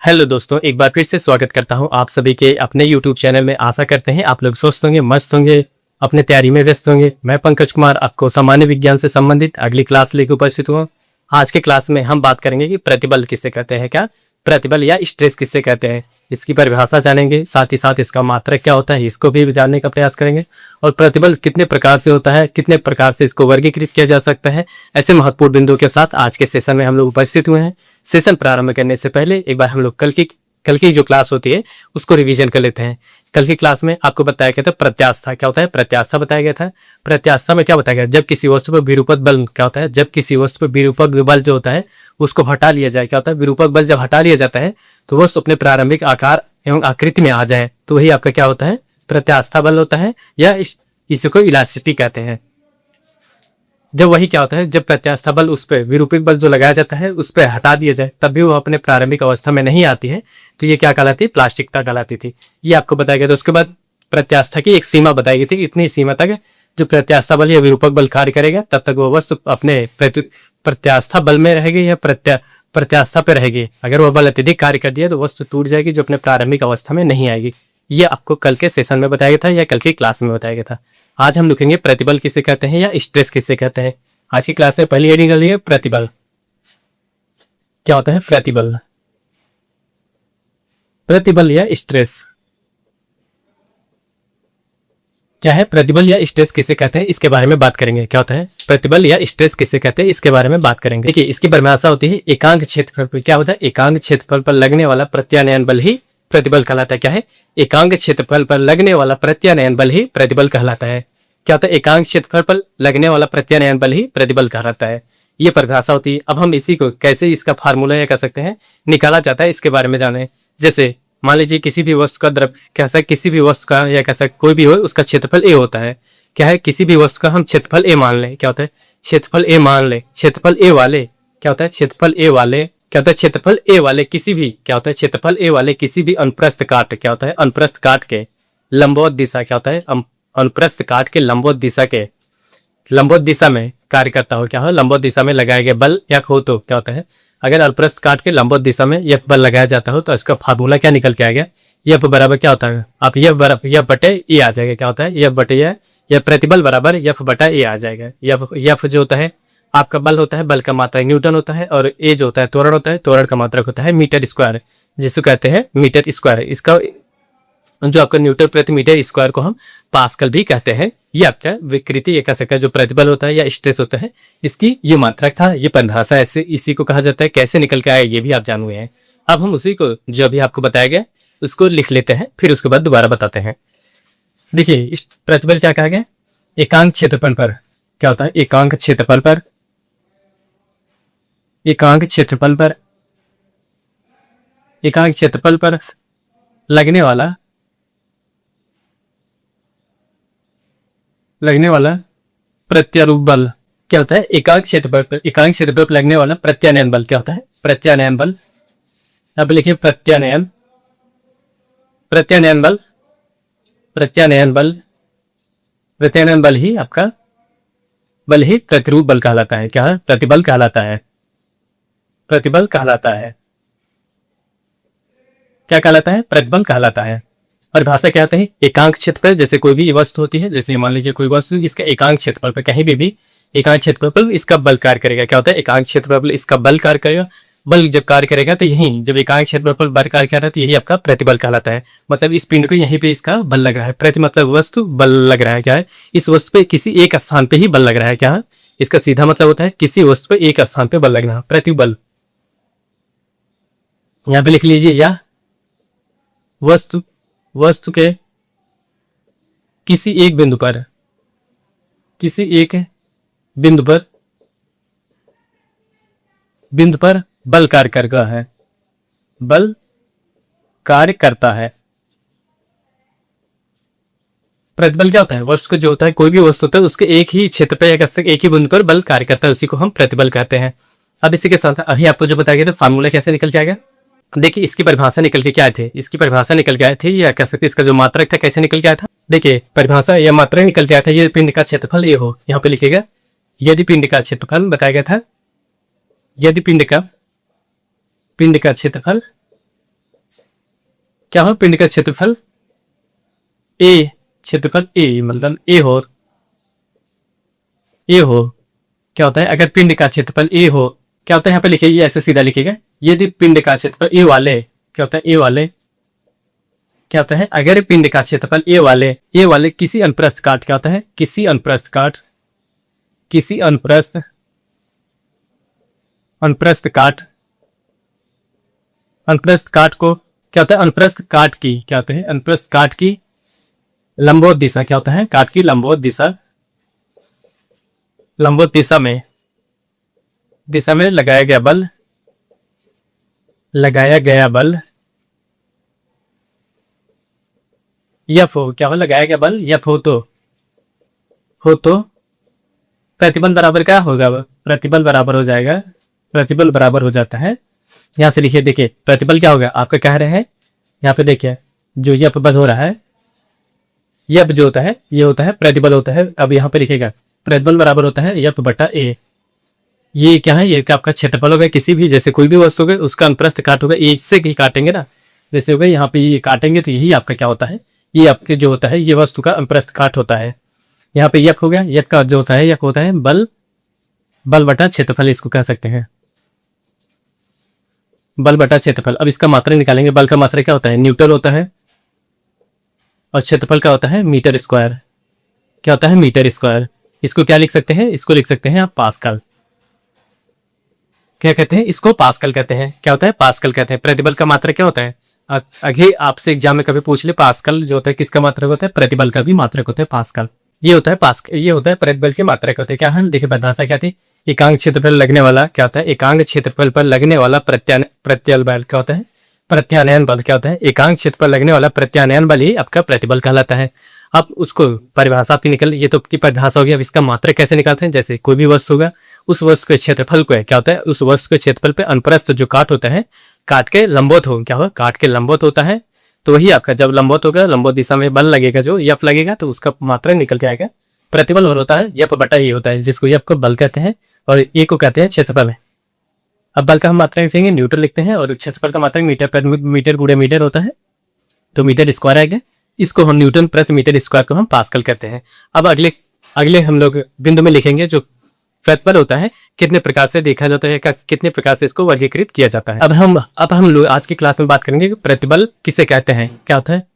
Hello दोस्तों, एक बार फिर से स्वागत करता हूं आप सभी के अपने YouTube चैनल में। आशा करते हैं आप लोग स्वस्थ होंगे, मस्त होंगे, अपने तैयारी में व्यस्त होंगे। मैं पंकज कुमार आपको सामान्य विज्ञान से संबंधित अगली क्लास लेकर उपस्थित हुआ। आज के क्लास में हम बात करेंगे कि प्रतिबल किसे कहते हैं, क्या प्रतिबल या स्ट्रेस किसे कहते हैं, इसकी परिभाषा जानेंगे। साथ ही साथ इसका मात्रक क्या होता है इसको भी जानने का प्रयास करेंगे। और प्रतिबल कितने प्रकार से होता है, कितने प्रकार से इसको वर्गीकृत किया जा सकता है, ऐसे महत्वपूर्ण बिंदुओं के साथ आज के सेशन में हम लोग उपस्थित हुए हैं। सेशन प्रारंभ करने से पहले एक बार हम लोग कल की जो क्लास होती है उसको रिवीजन कर लेते हैं। कल की क्लास में आपको बताया गया था प्रत्यास्था क्या होता है, प्रत्यास्था बताया गया था। प्रत्यास्था में क्या बताया गया, जब किसी वस्तु पर विरूपक बल क्या होता है, जब किसी वस्तु पर विरूपक बल जो होता है उसको हटा लिया जाए, क्या होता है विरूपक बल जब हटा लिया जाता है तो वस्तु अपने प्रारंभिक आकार एवं आकृति में आ जाए तो वही आपका क्या होता है, प्रत्यास्था बल होता है, या इसको इलास्टिसिटी कहते हैं। जब वही क्या होता है, जब प्रत्यास्था बल उस पर विरूपक बल जो लगाया जाता है उस पर हटा दिया जाए तब भी वो अपने प्रारंभिक अवस्था में नहीं आती है तो ये क्या कहलाती है, प्लास्टिकता कहलाती थी। ये आपको बताया गया था। उसके बाद प्रत्यास्था की एक सीमा बताई गई थी, इतनी सीमा तक जो प्रत्यास्था बल या विरूपक बल कार्य करेगा तब तक वो वस्तु अपने प्रत्यास्था बल में रहेगी या प्रत्यास्था पे रहेगी। अगर वह बल अत्यधिक कार्य कर दिया तो वस्तु टूट जाएगी, जो अपने प्रारंभिक अवस्था में नहीं आएगी। ये आपको कल के सेशन में बताया गया था या कल की क्लास में बताया गया था। आज हम लिखेंगे प्रतिबल किसे कहते हैं या स्ट्रेस किसे कहते हैं। आज की क्लास में पहली हेडिंग कर लिए प्रतिबल। क्या होता है प्रतिबल, प्रतिबल या स्ट्रेस क्या है, प्रतिबल या स्ट्रेस किसे कहते हैं इसके बारे में बात करेंगे। क्या होता है प्रतिबल या स्ट्रेस किसे कहते हैं इसके बारे में बात करेंगे। देखिए इसकी परिभाषा होती है एकांक क्षेत्रफल पर, क्या होता है एकांक क्षेत्रफल पर लगने वाला प्रत्यानयन बल ही प्रतिबल कहलाता है। क्या है, एकांक क्षेत्रफल पर लगने वाला प्रत्यानयन बल ही प्रतिबल कहलाता है। क्या होता है, एकांक क्षेत्रफल पर लगने वाला प्रत्यानयन बल ही प्रतिबल कहलाता है। ये परिभाषा होती है। अब हम इसी को कैसे इसका फार्मूला या कह सकते हैं निकाला जाता है इसके बारे में जाने। जैसे मान लीजिए किसी भी वस्तु का द्रव कह सकते, किसी भी वस्तु का या कह सकते कोई भी हो उसका क्षेत्रफल ए होता है। क्या है, किसी भी वस्तु का हम क्षेत्रफल ए मान लें। क्या होता है क्षेत्रफल ए मान ले, क्षेत्रफल ए वाले क्या होता है, क्षेत्रफल ए वाले क्या होता है, क्षेत्रफल ए वाले किसी भी क्या होता है, क्षेत्रफल ए वाले किसी भी अनुप्रस्थ काट क्या होता है, अनुप्रस्थ काट के लंबवत दिशा क्या होता है, अनुप्रस्थ काट के लंबवत दिशा के लंबवत दिशा में कार्य करता हो। क्या हो, लंबवत दिशा में लगाया गया बल या हो तो क्या होता है, अगर अनुप्रस्थ काट के लंबवत दिशा में यह बल लगाया जाता हो तो इसका फार्मूला क्या निकल के आ गया, यह बराबर क्या होता है, आप यह बराबर यह बटे ए आ जाएगा। क्या होता है यह बटे यह प्रतिबल बराबर यफ बटा ए आ जाएगा। यफ जो होता है आपका बल होता है, बल का मात्रक न्यूटन होता है, और ए जो होता है त्वरण होता है, त्वरण का मात्रक होता है मीटर स्क्वायर, जिसको कहते हैं मीटर स्क्वायर। इसका जो आपका न्यूटन प्रति मीटर स्क्वायर को हम पास्कल भी कहते हैं। ये आपका विकृति ये कह सकते हैं जो प्रतिबल होता है या स्ट्रेस होता है, इसकी ये मात्रक था, ये परिभाषा ऐसे इसी को कहा जाता है। कैसे निकल के आया ये भी आप जान हुए हैं। अब हम उसी को जो अभी आपको बताया गया उसको लिख लेते हैं, फिर उसके बाद दोबारा बताते हैं। देखिए इस प्रतिबल क्या कहा गया, एकांक क्षेत्रफल पर क्या होता है, एकांक क्षेत्रफल पर, एकांक क्षेत्रफल पर, एकांक क्षेत्रफल पर लगने वाला प्रत्यारूप बल क्या होता है, एकांक क्षेत्रफल पर, एकांक क्षेत्रफल पर लगने वाला प्रत्यानयन बल क्या होता है, प्रत्यानयन बल। अब लिखिए प्रत्यानयन, प्रत्यानयन बल, प्रत्यानयन बल, प्रत्यानयन बल ही आपका बल ही प्रतिरूप बल कहलाता है। क्या है, प्रतिबल कहलाता है, प्रतिबल कहलाता है। क्या कहलाता है, प्रतिबल कहलाता है। और भाषा क्या होता है, एकांक क्षेत्रफल, जैसे कोई भी वस्तु होती है, जैसे मान लीजिए कोई वस्तु इसका एकांक क्षेत्रफल पर कहीं भी एकांक क्षेत्रफल पर इसका बल कार्य करेगा। क्या होता है, एकांक क्षेत्रफल पर इसका बल कार्य करेगा। बल जब कार्य करेगा तो यही जब एकांक क्षेत्रफल पर बल कार्य कर रहा है तो यही आपका प्रतिबल कहलाता है। मतलब इस पिंड को यहीं पे इसका बल लग रहा है। प्रति मतलब वस्तु, बल लग रहा है। क्या है, इस वस्तु पे किसी एक स्थान पे ही बल लग रहा है। क्या है, इसका सीधा मतलब होता है किसी वस्तु पे एक स्थान पे बल लगना, प्रतिबल। यहां पे लिख लीजिए, या वस्तु के किसी एक बिंदु पर, किसी एक बिंदु पर बल कार्य करता है, बल कार्य करता है। प्रतिबल क्या होता है, वस्तु का जो होता है कोई भी वस्तु होता है उसके एक ही क्षेत्र पे या एक ही बिंदु पर बल कार्य करता है, उसी को हम प्रतिबल कहते हैं। अब इसी के साथ अभी आपको जो बताया गया था फार्मूला कैसे निकल के आ गया। देखिए इसकी परिभाषा निकल के क्या आए थे, इसकी परिभाषा निकल के आए थे या कह सकते इसका जो मात्रक था कैसे निकल के आया था। देखिए परिभाषा या मात्रक निकल के आया था, ये पिंड का क्षेत्रफल ये हो, यहाँ पे लिखिएगा यदि पिंड का क्षेत्रफल बताया गया था, यदि पिंड का क्षेत्रफल क्या हो, पिंड का क्षेत्रफल ए, क्षेत्रफल ए मतलब ए हो क्या होता है, अगर पिंड का क्षेत्रफल ए हो क्या होता है, यहाँ पे लिखिए ऐसे सीधा लिखिएगा, यदि पिंड का क्षेत्रफल ए वाले क्या होता है, ए वाले क्या होता है, अगर पिंड का क्षेत्रफल ए वाले किसी अनुप्रस्थ काट क्या होता है, किसी अनुप्रस्थ काट को क्या होता है, अनुप्रस्थ काट की क्या होता है, अनुप्रस्थ काट की लंबवत दिशा क्या होता है, काट की लंबवत दिशा में लगाया गया बल यफ हो क्या हो, लगाया गया बल यफ हो तो प्रतिबल बराबर क्या होगा, प्रतिबल बराबर हो जाएगा, प्रतिबल बराबर हो जाता है, यहां से लिखिए, देखिए प्रतिबल क्या होगा आपका कह रहे हैं, यहाँ पे देखिए जो यफ बल हो रहा है, यफ जो होता है ये होता है प्रतिबल होता है, अब यहाँ पे लिखिएगा प्रतिबल बराबर होता है यफ बटा ए, ये क्या है, ये क्या आपका क्षेत्रफल होगा, किसी भी जैसे कोई भी वस्तु होगा उसका अनुप्रस्थ काट होगा, ए से ही काटेंगे ना, जैसे होगा यहाँ पे ये काटेंगे तो यही आपका क्या होता है, ये आपके जो होता है ये वस्तु का अनुप्रस्थ काट होता है, यहाँ पे यक हो गया, यक का जो होता है यक होता है बल बटा क्षेत्रफल, इसको कह सकते हैं बल बटा क्षेत्रफल। अब इसका मात्रा निकालेंगे, बल का मात्रा क्या होता है, न्यूटन होता है, और क्षेत्रफल का होता है मीटर स्क्वायर, क्या होता है मीटर स्क्वायर, इसको क्या लिख सकते हैं, इसको लिख सकते हैं आप पास्कल, क्या कहते हैं इसको, पास्कल कहते हैं, क्या होता है पास्कल कहते हैं। प्रतिबल का मात्रक क्या होता है, आगे आपसे एग्जाम में कभी पूछ ले, पास्कल जो होता है किसका मात्रक होता है, प्रतिबल का भी मात्रक होता है पास्कल, ये होता है ये होता है प्रतिबल के मात्रक होते हैं, क्या है देखिए बतासा क्या थी, एकांक क्षेत्रफल लगने वाला क्या होता है, एकांक क्षेत्रफल पर लगने वाला प्रत्यानयन बल क्या होता है, प्रत्यानयन बल क्या होता है, एकांक क्षेत्र पर लगने वाला प्रत्यानयन बल ही आपका प्रतिबल कहलाता है। अब उसको परिभाषा आपकी निकल, ये तो आपकी परिभाषा होगी, अब इसका मात्रक कैसे निकालते हैं, जैसे कोई भी वस्तु होगा उस वस्तु के क्षेत्रफल को क्या होता है, उस वस्तु के क्षेत्रफल पे अनुप्रस्थ जो काट होता है, काट के लंबवत हो क्या होगा, काट के लंबवत होता है, तो वही आपका जब लंबवत होगा, लंबवत दिशा में बल लगेगा जो यफ लगेगा, तो उसका मात्रक निकल के आएगा प्रतिबल, और होता है यफ बटा ए होता है, जिसको यफ को बल कहते हैं और ए को कहते हैं क्षेत्रफल। अब बल का हम मात्रक लिखेंगे न्यूटन लिखते हैं, और क्षेत्रफल का मात्रक मीटर पर मीटर गुणे मीटर होता है, तो मीटर स्क्वायर आएगा, इसको हम न्यूटन प्लस मीटर स्क्वायर को हम पास्कल कहते हैं। अब अगले हम लोग बिंदु में लिखेंगे जो प्रतिबल होता है कितने प्रकार से देखा जाता है, कितने प्रकार से इसको वर्गीकृत किया जाता है। अब हम लोग आज की क्लास में बात करेंगे कि प्रतिबल किसे कहते हैं, क्या होता है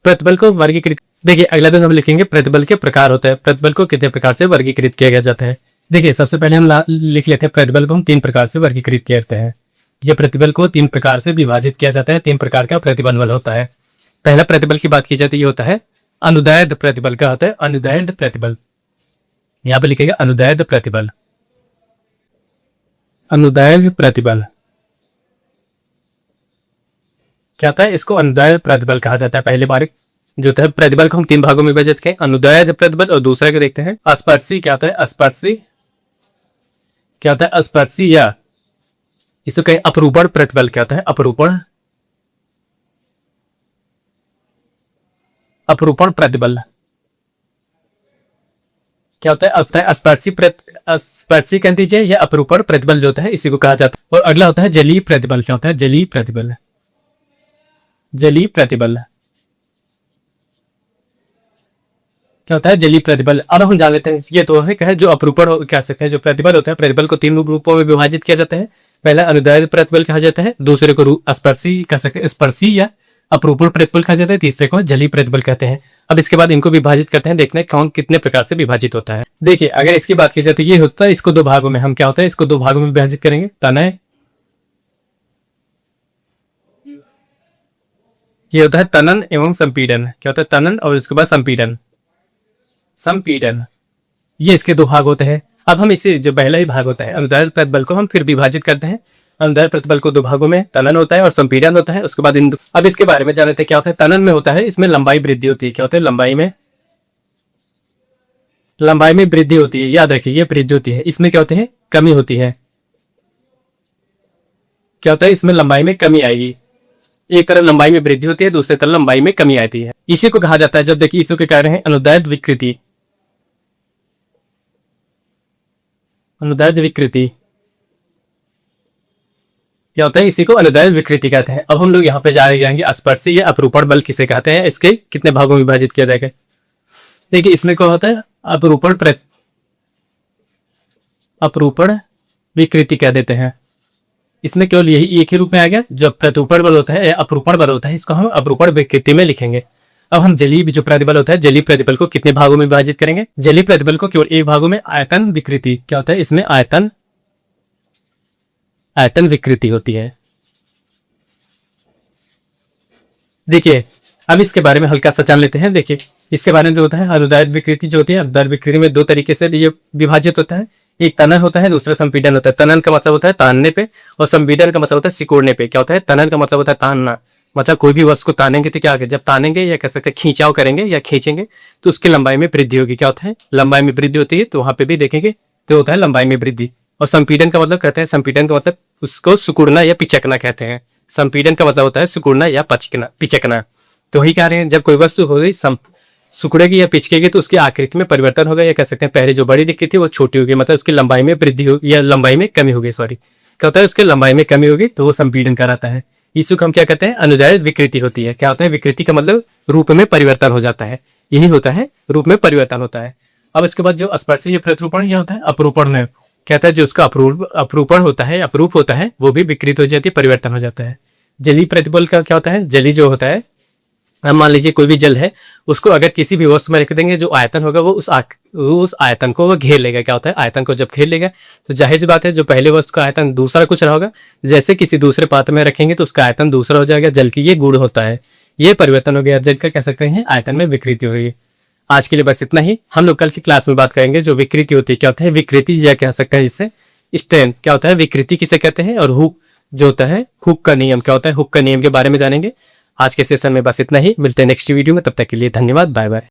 प्रतिबल को वर्गीकृत। देखिए अगला दिन हम लिखेंगे प्रतिबल के प्रकार होता है, प्रतिबल को कितने प्रकार से वर्गीकृत किया जाता है। देखिए सबसे पहले हम लिख लेते हैं प्रतिबल को हम 3 प्रकार से वर्गीकृत करते हैं, यह प्रतिबल को 3 प्रकार से विभाजित किया जाता है, 3 प्रकार का प्रतिबल बल होता है। पहला प्रतिबल की बात की जाती है, ये होता है अनुदैर्ध्य प्रतिबल, क्या होता है अनुदैर्ध्य प्रतिबल, यहाँ पे लिखेगा अनुदैर्ध्य प्रतिबल, अनुदैर्ध्य प्रतिबल क्या होता है, इसको अनुदैर्ध्य प्रतिबल कहा जाता है। पहले बार जो होता है प्रतिबल को हम 3 भागों में विभाजित करें, अनुदैर्ध्य प्रतिबल, और दूसरा को देखते हैं अस्पर्शी, क्या होता है अस्पर्शी, क्या होता है अस्पर्शी, या इसको कहें अपरूपण प्रतिबल, क्या होता है अपरूपण प्रतिबल, क्या होता है स्पर्शी कह दीजिए, या अपरूपण प्रतिबल जो होता है इसी को कहा जाता है। और अगला होता है जलीय प्रतिबल, क्या होता है जलीय प्रतिबल, जलीय प्रतिबल क्या होता है जलीय प्रतिबल। अब हम जान लेते हैं, ये तो है जो अपरूपण कह सकते हैं, जो प्रतिबल होता है प्रतिबल को 3 रूपों में विभाजित किया जाता है। पहला अनुदैर्ध्य प्रतिबल कहा जाता है, दूसरे को स्पर्शी कह सकते हैं, स्पर्शी या अपरूपण प्रतिबल कहा जाता है, तीसरे को जलीय प्रतिबल कहते हैं। अब इसके बाद इनको विभाजित करते हैं, देखते हैं कौन कितने प्रकार से विभाजित होता है। देखिए अगर इसकी बात की जाए तो ये होता है, इसको 2 भागों में हम क्या होता है इसको 2 भागों में विभाजित करेंगे, तनय, ये होता है तनन एवं संपीड़न, क्या होता है तनन और उसके बाद संपीड़न, ये इसके 2 भाग होते हैं। अब हम इसे जो पहला ही भाग होता है अनुदैर्ध्य प्रतिबल को हम फिर विभाजित करते हैं, अनुदैर्ध्य प्रतिबल को 2 भागों में, तनन होता है और संपीड़न होता है। उसके बाद अब इसके बारे में जानते हैं, क्या होता है तनन में होता है इसमें लंबाई वृद्धि होती है, क्या होता है लंबाई में वृद्धि होती है, याद रखिए ये वृद्धि होती है, इसमें क्या होते हैं कमी होती है, क्या होता है इसमें लंबाई में कमी आएगी, एक तरफ लंबाई में वृद्धि होती है, दूसरी तरफ लंबाई में कमी आती है। इसी को कहा जाता है, जब देखिए इसी को कह रहे हैं अनुदैर्ध्य विकृति, अनुदैर्ध्य विकृति क्या होता है, इसी को अनुदैर्ध्य विकृति कहते हैं। अब हम लोग यहाँ पे जाएंगे स्पर्शी या अपरूपण बल किसे कहते हैं, इसके कितने भागों में विभाजित किया जाएगा। देखिए इसमें क्या होता है, अपरूपण विकृति कह देते हैं। इसमें केवल यही एक ही रूप में आ गया, जो प्रत्युपण बल होता है या अपरूपण बल होता है इसको हम अपरूपण विकृति में लिखेंगे। अब हम जलीय जो प्रतिबल होता है, जलीय प्रतिबल को कितने भागों में विभाजित करेंगे। जलीय प्रतिबल को केवल एक भागों में आयतन विकृति, क्या होता है इसमें आयतन विकृति होती है। देखिए अब इसके बारे में हल्का सा जान लेते हैं। देखिए इसके बारे में जो होता है, अनुदैर्ध्य विकृति जो होती है, अनुदैर्ध्य विकृति में दो तरीके से ये विभाजित होता है। एक तनन होता है, दूसरा संपीडन होता है। तनन का मतलब होता है तानने पे और संपीडन का मतलब होता है सिकोड़ने पे। क्या होता है, तनन का मतलब होता है तानना, मतलब कोई भी वस्तु को तानेंगे तो क्या आगे, जब तानेंगे या कह सकते हैं खींचाव करेंगे या खींचेंगे तो उसकी लंबाई में वृद्धि होगी। क्या होता है, लंबाई में वृद्धि होती है, तो वहां पे भी देखेंगे तो होता है लंबाई में वृद्धि। और संपीडन का मतलब कहते हैं, संपीडन का मतलब उसको सिकुड़ना या पिचकना कहते हैं। संपीडन का मतलब होता है सिकुड़ना या पिचकना। तो वही कह रहे हैं, जब कोई वस्तु हो गई सिकुड़ेगी या पिचकेगी तो उसकी आकृति में परिवर्तन होगा, या कह सकते हैं पहले जो बड़ी दिखती थी वो छोटी होगी, मतलब उसकी लंबाई में वृद्धि होगी या लंबाई में कमी होगी। सॉरी, क्या होता है, उसकी लंबाई में कमी होगी तो वो संपीडन कहलाता है। इसी को हम क्या कहते हैं, अनुदैर्ध्य विकृति होती है। क्या होता है, विकृति का मतलब रूप में परिवर्तन हो जाता है, यही होता है, रूप में परिवर्तन होता है। अब इसके बाद जो स्पर्शी प्रतिरूपण यह होता है अपरूपण में, कहता है जो उसका अपरूपण होता है, अपरूप होता है, वो भी विकृत हो जाती है, परिवर्तन हो जाता है। जलीय प्रतिबल का क्या होता है, जलीय जो होता है, हम मान लीजिए कोई भी जल है, उसको अगर किसी भी वस्तु में रख देंगे, जो आयतन होगा वो उस आयतन को वो घेर लेगा। क्या होता है, आयतन को जब घेर लेगा तो जाहिर सी बात है जो पहले वस्तु का आयतन दूसरा कुछ रहा होगा, जैसे किसी दूसरे पात्र में रखेंगे तो उसका आयतन दूसरा हो जाएगा। जल की ये गुण होता है, ये परिवर्तन हो गया, जल का कह सकते हैं आयतन में विकृति हो गई। आज के लिए बस इतना ही। हम लोग कल की क्लास में बात करेंगे जो विकृति होती है, क्या होता है विकृति, या कह सकते हैं इससे स्ट्रेन, क्या होता है विकृति किसे कहते हैं, और हुक जो होता है, हुक का नियम क्या होता है, हुक का नियम के बारे में जानेंगे। आज के सेशन में बस इतना ही, मिलते हैं नेक्स्ट वीडियो में, तब तक के लिए धन्यवाद, बाय बाय।